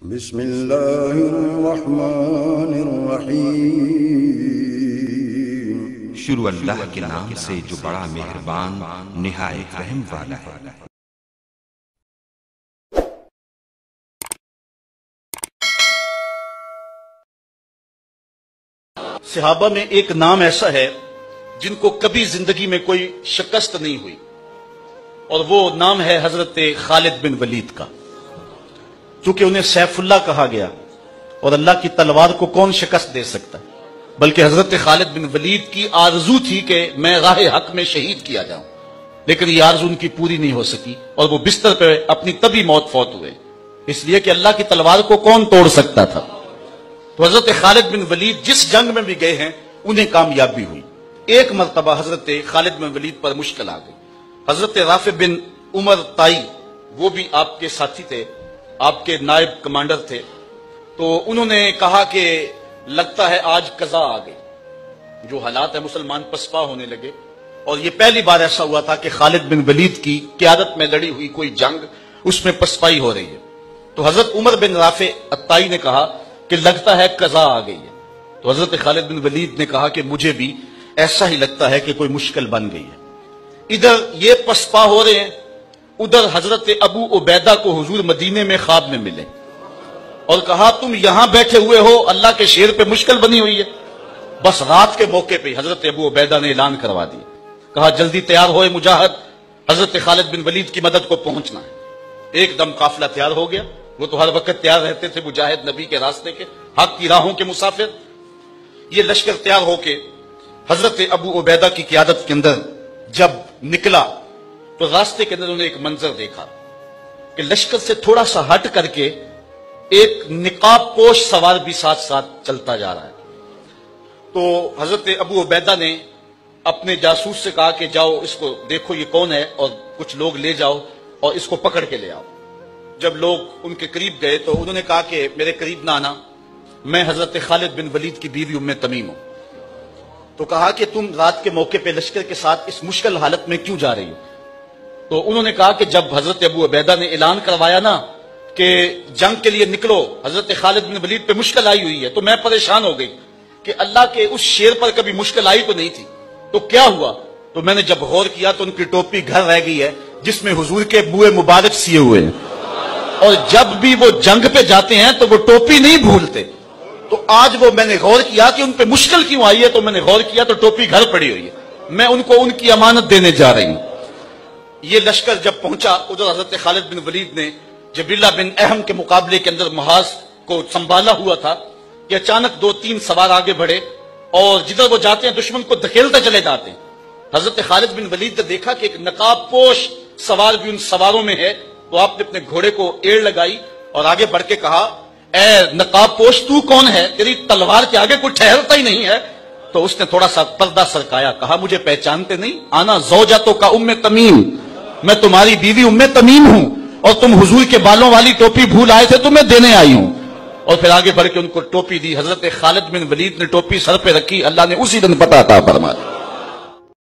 بسم اللہ الرحمن الرحیم۔ شروع اللہ کے نام سے جو بڑا مہربان نہایت رحم والا ہے۔ صحابہ میں ایک نام ایسا ہے جن کو کبھی زندگی میں کوئی شکست نہیں ہوئی، اور وہ نام ہے حضرت خالد بن ولید کا۔ چونکہ انہیں سیف اللہ کہا گیا، اور اللہ کی تلوار کو کون شکست دے سکتا ہے، بلکہ حضرت خالد بن ولید کی آرزو تھی کہ میں راہ حق میں شہید کیا جاؤں، لیکن یہ آرزو ان کی پوری نہیں ہو سکی، اور وہ بستر پہ اپنی طبی موت فوت ہوئے، اس لیے کہ اللہ کی تلوار کو کون توڑ سکتا تھا۔ تو حضرت خالد بن ولید جس جنگ میں بھی گئے ہیں انہیں کامیابی ہوئی۔ ایک مرتبہ حضرت خالد بن ولید پر مشکل آ گئی۔ حضرت رافع بن عمر طائی، وہ بھی آپ کے ساتھی تھے، آپ کے نائب کمانڈر تھے، تو انہوں نے کہا کہ لگتا ہے آج قضا آ گئی، جو حالات ہے مسلمان پسپا ہونے لگے، اور یہ پہلی بار ایسا ہوا تھا کہ خالد بن ولید کی قیادت میں لڑی ہوئی کوئی جنگ اس میں پسپائی ہو رہی ہے۔ تو حضرت عمر بن رافع الطائی نے کہا کہ لگتا ہے قضا آ گئی ہے۔ تو حضرت خالد بن ولید نے کہا کہ مجھے بھی ایسا ہی لگتا ہے کہ کوئی مشکل بن گئی ہے۔ ادھر یہ پسپا ہو رہے ہیں، ادھر حضرت ابو عبیدہ کو حضور مدینے میں خواب میں ملے اور کہا تم یہاں بیٹھے ہوئے ہو، اللہ کے شیر پہ مشکل بنی ہوئی ہے۔ بس رات کے موقع پہ حضرت ابو عبیدہ نے اعلان کروا دیا، کہا جلدی تیار ہوئے مجاہد، حضرت خالد بن ولید کی مدد کو پہنچنا ہے۔ ایک دم قافلہ تیار ہو گیا، وہ تو ہر وقت تیار رہتے تھے مجاہد، نبی کے راستے کے، حق کی راہوں کے مسافر۔ یہ لشکر تیار ہو کے حضرت ابو عبیدہ کی قیادت کے اندر جب نکلا تو راستے کے اندر انہوں نے ایک منظر دیکھا کہ لشکر سے تھوڑا سا ہٹ کر کے ایک نقاب پوش سوار بھی ساتھ ساتھ چلتا جا رہا ہے۔ تو حضرت ابو عبیدہ نے اپنے جاسوس سے کہا کہ جاؤ اس کو دیکھو یہ کون ہے، اور کچھ لوگ لے جاؤ اور اس کو پکڑ کے لے آؤ۔ جب لوگ ان کے قریب گئے تو انہوں نے کہا کہ میرے قریب نہ آنا، میں حضرت خالد بن ولید کی بیوی ام تمیم ہوں۔ تو کہا کہ تم رات کے موقع پہ لشکر کے ساتھ اس مشکل حالت میں کیوں جا رہی ہو؟ تو انہوں نے کہا کہ جب حضرت ابو عبیدہ نے اعلان کروایا نا کہ جنگ کے لیے نکلو، حضرت خالد بن ولید پہ مشکل آئی ہوئی ہے، تو میں پریشان ہو گئی کہ اللہ کے اس شیر پر کبھی مشکل آئی تو نہیں تھی، تو کیا ہوا؟ تو میں نے جب غور کیا تو ان کی ٹوپی گھر رہ گئی ہے جس میں حضور کے بوئے مبارک سیے ہوئے ہیں، اور جب بھی وہ جنگ پہ جاتے ہیں تو وہ ٹوپی نہیں بھولتے۔ تو آج وہ میں نے غور کیا کہ ان پہ مشکل کیوں آئی ہے، تو میں نے غور کیا تو ٹوپی گھر پڑی ہوئی ہے، میں ان کو ان کی امانت دینے جا رہی ہوں۔ یہ لشکر جب پہنچا ادھر حضرت خالد بن ولید نے جبیلہ بن اہم کے مقابلے کے اندر محاذ کو سنبھالا ہوا تھا کہ اچانک دو تین سوار آگے بڑھے اور جدھر وہ جاتے ہیں دشمن کو دھکیلتے چلے جاتے ہیں۔ حضرت خالد بن ولید نے دیکھا کہ ایک نقاب پوش سوار بھی ان سواروں میں ہے، تو آپ نے اپنے گھوڑے کو ایڑ لگائی اور آگے بڑھ کے کہا اے نقاب پوش تو کون ہے، تیری تلوار کے آگے کوئی ٹھہرتا ہی نہیں ہے۔ تو اس نے تھوڑا سا پردہ سرکایا، کہا مجھے پہچانتے نہیں، آنا زوجتو کا ام تمیم، میں تمہاری بیوی ام تمیم ہوں، اور تم حضور کے بالوں والی ٹوپی بھول آئے تھے تو میں دینے آئی ہوں۔ اور پھر آگے بڑھ کے ان کو ٹوپی دی۔ حضرت خالد بن ولید نے ٹوپی سر پہ رکھی، اللہ نے اسی دن پتہ عطا فرمایا۔